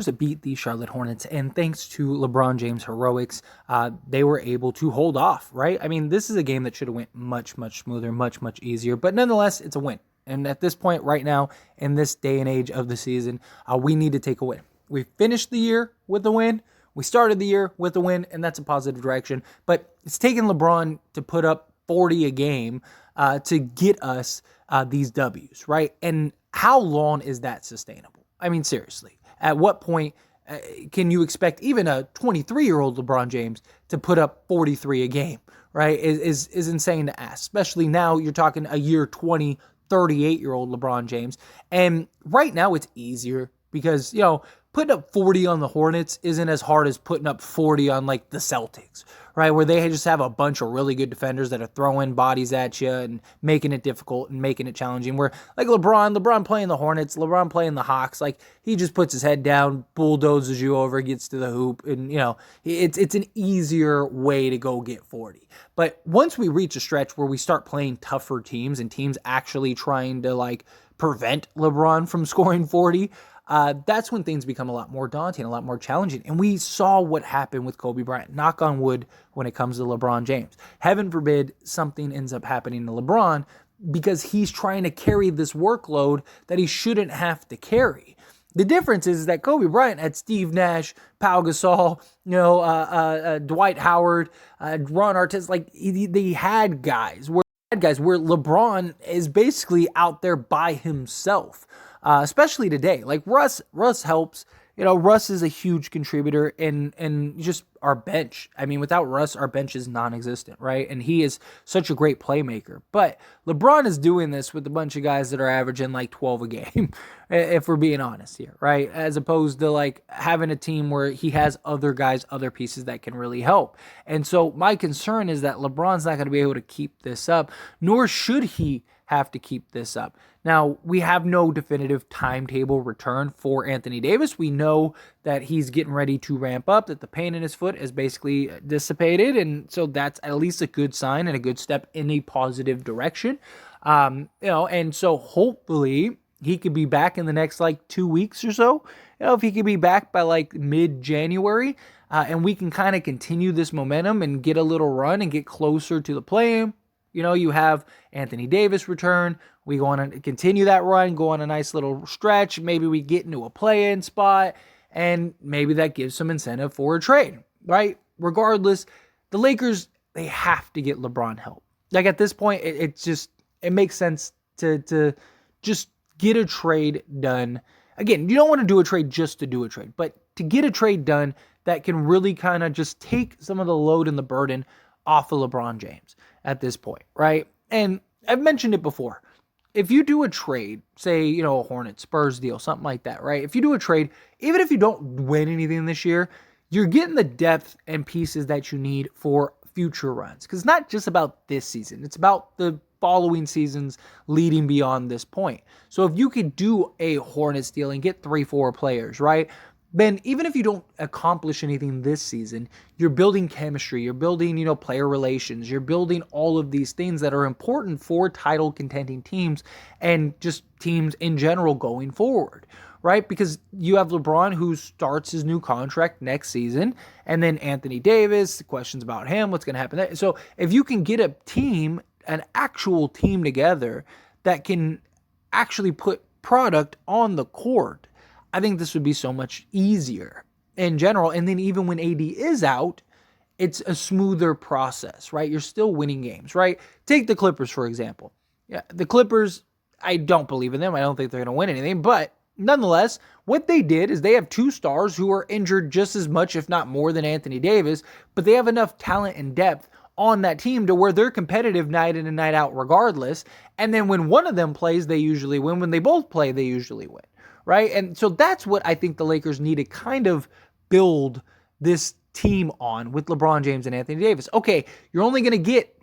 to beat the Charlotte Hornets, and thanks to LeBron James' heroics, they were able to hold off, right? I mean, this is a game that should have went much, much smoother, much, much easier, but nonetheless, it's a win. And at this point, right now, in this day and age of the season, we need to take a win. We finished the year with a win. We started the year with a win, and that's a positive direction. But it's taken LeBron to put up 40 a game to get us these W's, right? And how long is that sustainable? I mean, seriously. At what point can you expect even a 23-year-old LeBron James to put up 43 a game, right? Is insane to ask, especially now you're talking a year 20, 38-year-old LeBron James. And right now it's easier because, putting up 40 on the Hornets isn't as hard as putting up 40 on like the Celtics, right? Where they just have a bunch of really good defenders that are throwing bodies at you and making it difficult and making it challenging. Where like LeBron playing the Hornets, LeBron playing the Hawks, like he just puts his head down, bulldozes you over, gets to the hoop, and it's an easier way to go get 40. But once we reach a stretch where we start playing tougher teams and teams actually trying to like prevent LeBron from scoring 40, that's when things become a lot more daunting, a lot more challenging. And we saw what happened with Kobe Bryant. Knock on wood when it comes to LeBron James. Heaven forbid something ends up happening to LeBron because he's trying to carry this workload that he shouldn't have to carry. The difference is that Kobe Bryant had Steve Nash, Pau Gasol, Dwight Howard, Ron Artest. Like they had guys where LeBron is basically out there by himself. Especially today. Like Russ helps. Russ is a huge contributor in just our bench. I mean, without Russ, our bench is non-existent, right? And he is such a great playmaker. But LeBron is doing this with a bunch of guys that are averaging like 12 a game, if we're being honest here, right? As opposed to like having a team where he has other guys, other pieces that can really help. And so my concern is that LeBron's not going to be able to keep this up, nor should he have to keep this up. Now, we have no definitive timetable return for Anthony Davis. We know that he's getting ready to ramp up, that the pain in his foot is basically dissipated, and so that's at least a good sign and a good step in a positive direction. And so hopefully he could be back in the next like 2 weeks or so. If he could be back by like mid-January, and we can kind of continue this momentum and get a little run and get closer to the play-in. You have Anthony Davis return. We want to continue that run, go on a nice little stretch. Maybe we get into a play-in spot, and maybe that gives some incentive for a trade, right? Regardless, the Lakers, they have to get LeBron help. Like at this point, it makes sense to just get a trade done. Again, you don't want to do a trade just to do a trade, but to get a trade done that can really kind of just take some of the load and the burden off of LeBron James at this point, right? And I've mentioned it before. If you do a trade, say, a Hornets, Spurs deal, something like that, right? If you do a trade, even if you don't win anything this year, you're getting the depth and pieces that you need for future runs. Because it's not just about this season. It's about the following seasons leading beyond this point. So if you could do a Hornets deal and get 3-4 players, right? Then even if you don't accomplish anything this season, you're building chemistry, you're building, player relations, you're building all of these things that are important for title contending teams and just teams in general going forward, right? Because you have LeBron who starts his new contract next season, and then Anthony Davis, questions about him, what's going to happen there. So if you can get a team, an actual team together that can actually put product on the court, I think this would be so much easier in general. And then even when AD is out, it's a smoother process, right? You're still winning games, right? Take the Clippers, for example. Yeah, the Clippers, I don't believe in them. I don't think they're going to win anything. But nonetheless, what they did is they have two stars who are injured just as much, if not more, than Anthony Davis. But they have enough talent and depth on that team to where they're competitive night in and night out regardless. And then when one of them plays, they usually win. When they both play, they usually win. Right? And so that's what I think the Lakers need to kind of build this team on with LeBron James and Anthony Davis. Okay, you're only going to get,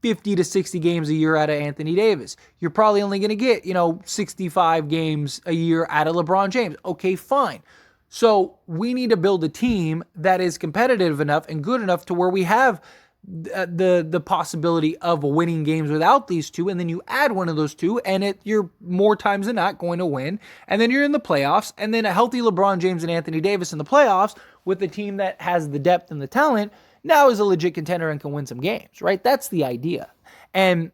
50 to 60 games a year out of Anthony Davis. You're probably only going to get, 65 games a year out of LeBron James. Okay, fine. So we need to build a team that is competitive enough and good enough to where we have the possibility of winning games without these two, and then you add one of those two, and you're more times than not going to win, and then you're in the playoffs, and then a healthy LeBron James and Anthony Davis in the playoffs with a team that has the depth and the talent now is a legit contender and can win some games, right? That's the idea. And,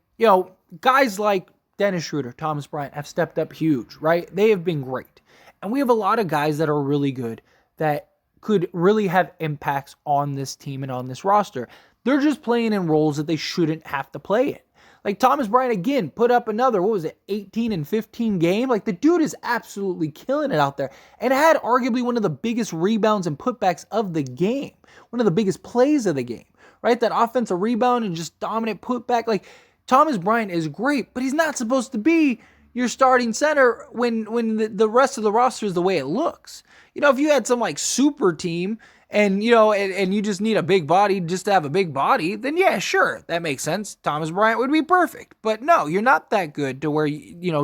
guys like Dennis Schroeder, Thomas Bryant have stepped up huge, right? They have been great. And we have a lot of guys that are really good that could really have impacts on this team and on this roster. They're just playing in roles that they shouldn't have to play in. Like Thomas Bryant, again, put up another, 18 and 15 game? Like the dude is absolutely killing it out there and had arguably one of the biggest rebounds and putbacks of the game. One of the biggest plays of the game, right? That offensive rebound and just dominant putback. Like Thomas Bryant is great, but he's not supposed to be your starting center when the rest of the roster is the way it looks. If you had some like super team and you just need a big body just to have a big body, then yeah, sure, that makes sense. Thomas Bryant would be perfect. But no, you're not that good to where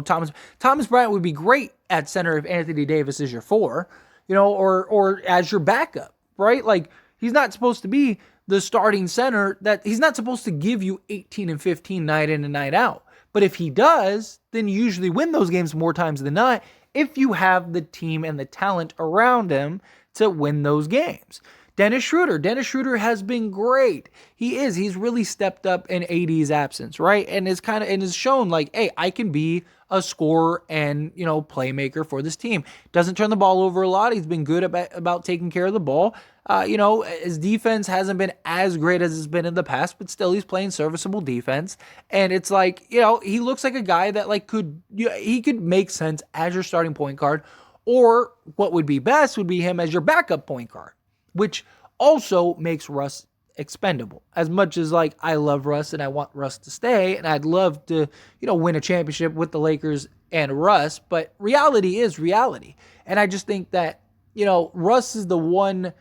Thomas Bryant would be great at center if Anthony Davis is your 4, or as your backup, right? Like he's not supposed to be the starting center, that he's not supposed to give you 18 and 15 night in and night out. But if he does, then you usually win those games more times than not if you have the team and the talent around him to win those games. Dennis Schroeder has been great. He's really stepped up in AD's absence, right? And is shown like, hey, I can be a scorer and, playmaker for this team. Doesn't turn the ball over a lot. He's been good about taking care of the ball. His defense hasn't been as great as it's been in the past, but still he's playing serviceable defense. And it's like, he looks like a guy that like he could make sense as your starting point guard, or what would be best would be him as your backup point guard, which also makes Russ expendable. As much as like I love Russ and I want Russ to stay and I'd love to, win a championship with the Lakers and Russ, but reality is reality. And I just think that, Russ is the one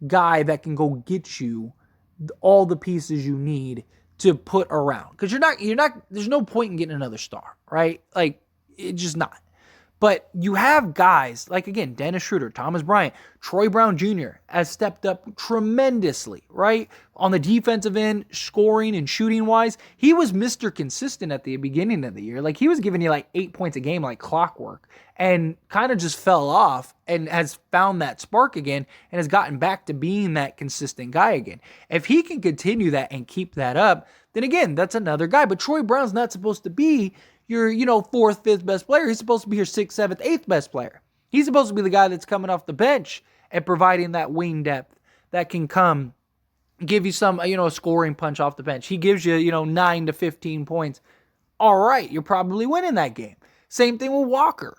guy that can go get you all the pieces you need to put around. Because there's no point in getting another star, right? Like, it's just not. But you have guys like, again, Dennis Schroeder, Thomas Bryant, Troy Brown Jr. has stepped up tremendously, right? On the defensive end, scoring and shooting wise, he was Mr. Consistent at the beginning of the year. Like he was giving you like 8 points a game, like clockwork, and kind of just fell off and has found that spark again and has gotten back to being that consistent guy again. If he can continue that and keep that up, then again, that's another guy. But Troy Brown's not supposed to be your, 4th, 5th best player. He's supposed to be your 6th, 7th, 8th best player. He's supposed to be the guy that's coming off the bench and providing that wing depth that can come give you some, a scoring punch off the bench. He gives you, 9 to 15 points. All right, you're probably winning that game. Same thing with Walker.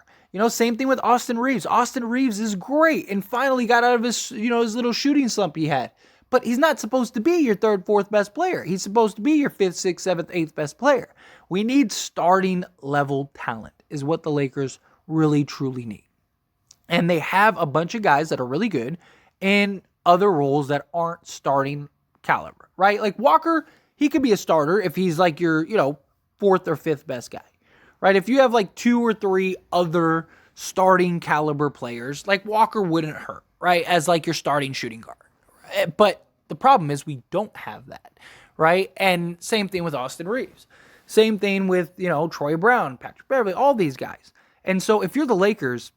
Same thing with Austin Reeves. Austin Reeves is great and finally got out of his, his little shooting slump he had. But he's not supposed to be your 3rd, 4th best player. He's supposed to be your 5th, 6th, 7th, 8th best player. We need starting level talent is what the Lakers really, truly need. And they have a bunch of guys that are really good in other roles that aren't starting caliber, right? Like Walker, he could be a starter if he's like your, 4th or 5th best guy, right? If you have like 2 or 3 other starting caliber players, like Walker wouldn't hurt, right? As like your starting shooting guard. But the problem is we don't have that, right? And same thing with Austin Reeves. Same thing with, Troy Brown, Patrick Beverley, all these guys. And so if you're the Lakers,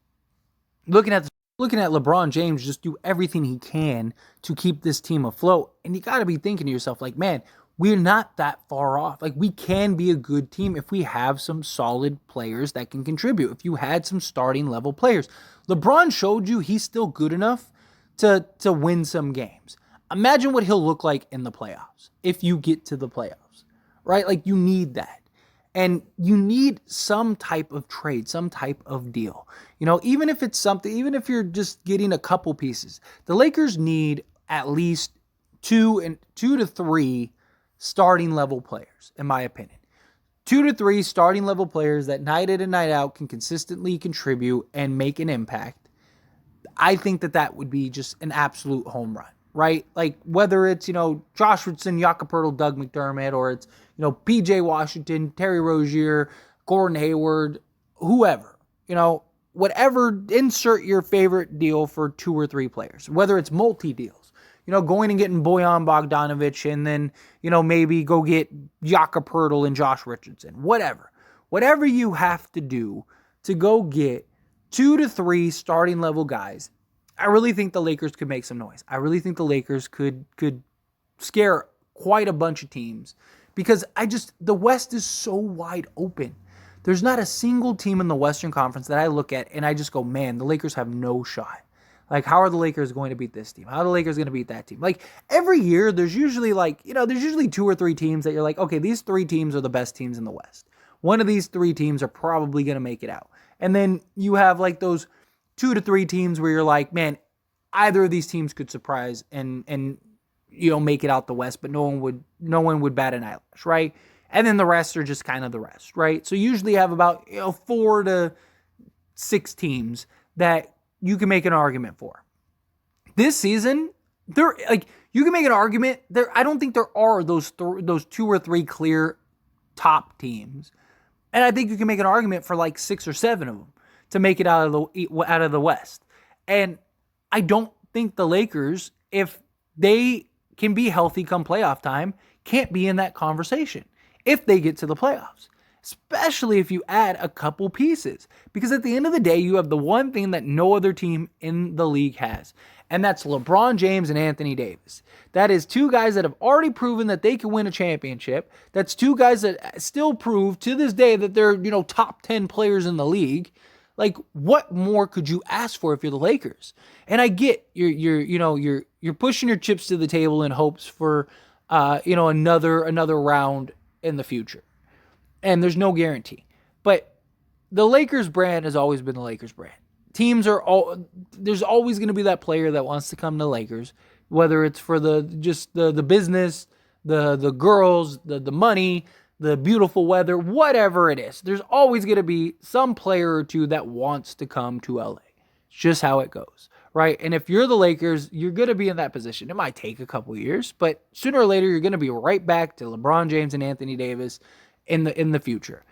looking at LeBron James just do everything he can to keep this team afloat, and you got to be thinking to yourself like, man, we're not that far off. Like we can be a good team if we have some solid players that can contribute. If you had some starting level players. LeBron showed you he's still good enough to win some games. Imagine what he'll look like in the playoffs if you get to the playoffs, right? Like you need that. And you need some type of trade, some type of deal. Even if it's something, even if you're just getting a couple pieces, the Lakers need at least 2 to 3 starting level players, in my opinion. 2 to 3 starting level players that night in and night out can consistently contribute and make an impact. I think that would be just an absolute home run, right? Like whether it's, Josh Richardson, Jakob Poeltl, Doug McDermott, or it's, PJ Washington, Terry Rozier, Gordon Hayward, whoever, whatever, insert your favorite deal for 2 or 3 players, whether it's multi-deals. going and getting Bojan Bogdanovic and then, maybe go get Jakob Poeltl and Josh Richardson, whatever you have to do to go get 2 to 3 starting level guys. I really think the Lakers could make some noise. I really think the Lakers could scare quite a bunch of teams because the West is so wide open. There's not a single team in the Western Conference that I look at and I just go, man, the Lakers have no shot. Like, how are the Lakers going to beat this team? How are the Lakers going to beat that team? Like, every year, there's usually 2 or 3 teams that you're like, okay, these 3 teams are the best teams in the West. One of these 3 teams are probably going to make it out. And then you have like those 2 to 3 teams where you're like, man, either of these teams could surprise and make it out the West, but no one would bat an eyelash, right? And then the rest are just kind of the rest, right? So you usually have about 4 to 6 teams that you can make an argument for. This season, you can make an argument there. I don't think there are those 2 or 3 clear top teams, and I think you can make an argument for like 6 or 7 of them to make it out of the West. And I don't think the Lakers, if they can be healthy come playoff time, can't be in that conversation if they get to the playoffs, especially if you add a couple pieces. Because at the end of the day, you have the one thing that no other team in the league has, and that's LeBron James and Anthony Davis. That is 2 guys that have already proven that they can win a championship. That's 2 guys that still prove to this day that they're, top 10 players in the league. Like, what more could you ask for if you're the Lakers? And I get you're pushing your chips to the table in hopes for another round in the future. And there's no guarantee. But the Lakers brand has always been the Lakers brand. There's always going to be that player that wants to come to Lakers, whether it's for the business, the girls, the money, the beautiful weather, whatever it is. There's always going to be some player or 2 that wants to come to LA. It's just how it goes, right? And if you're the Lakers, you're going to be in that position. It might take a couple years, but sooner or later, you're going to be right back to LeBron James and Anthony Davis in the future.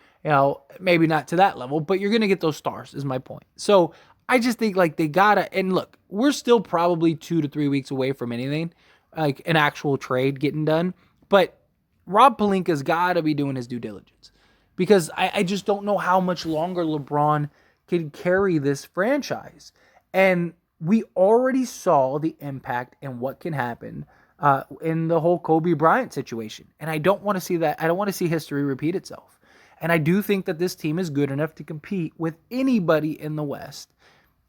Maybe not to that level, but you're going to get those stars is my point. So I just think like they gotta, and look, we're still probably 2 to 3 weeks away from anything, like an actual trade getting done. But Rob Pelinka's got to be doing his due diligence because I just don't know how much longer LeBron can carry this franchise. And we already saw the impact and what can happen in the whole Kobe Bryant situation. And I don't want to see that. I don't want to see history repeat itself. And I do think that this team is good enough to compete with anybody in the West.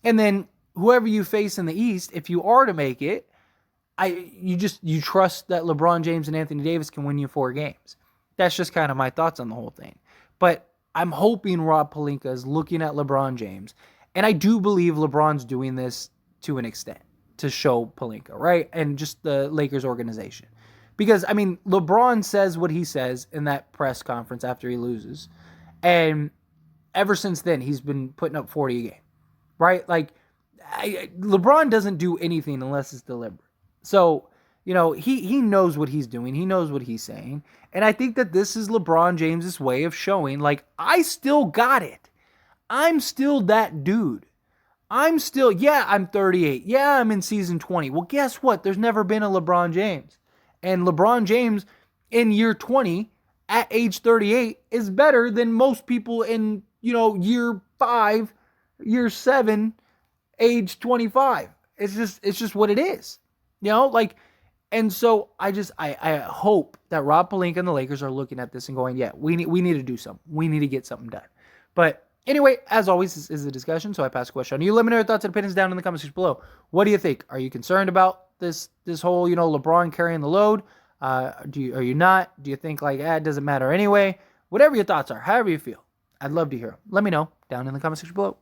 And then whoever you face in the East, if you are to make it, you trust that LeBron James and Anthony Davis can win you 4 games. That's just kind of my thoughts on the whole thing. But I'm hoping Rob Pelinka is looking at LeBron James. And I do believe LeBron's doing this to an extent to show Pelinka, right? And just the Lakers organization. Because, LeBron says what he says in that press conference after he loses. And ever since then, he's been putting up 40 a game, right? Like, LeBron doesn't do anything unless it's deliberate. So, he knows what he's doing. He knows what he's saying. And I think that this is LeBron James's way of showing, like, I still got it. I'm still that dude. I'm 38. Yeah, I'm in season 20. Well, guess what? There's never been a LeBron James. And LeBron James in year 20 at age 38 is better than most people in, year 5, year 7, age 25. It's just what it is. And so I hope that Rob Pelinka and the Lakers are looking at this and going, yeah, we need to do something. We need to get something done. But anyway, as always, this is a discussion, so I pass the question on. You let me know your thoughts and opinions down in the comments section below. What do you think? Are you concerned about this whole, LeBron carrying the load? Are you not? Do you think it doesn't matter anyway? Whatever your thoughts are, however you feel, I'd love to hear them. Let me know down in the comment section below.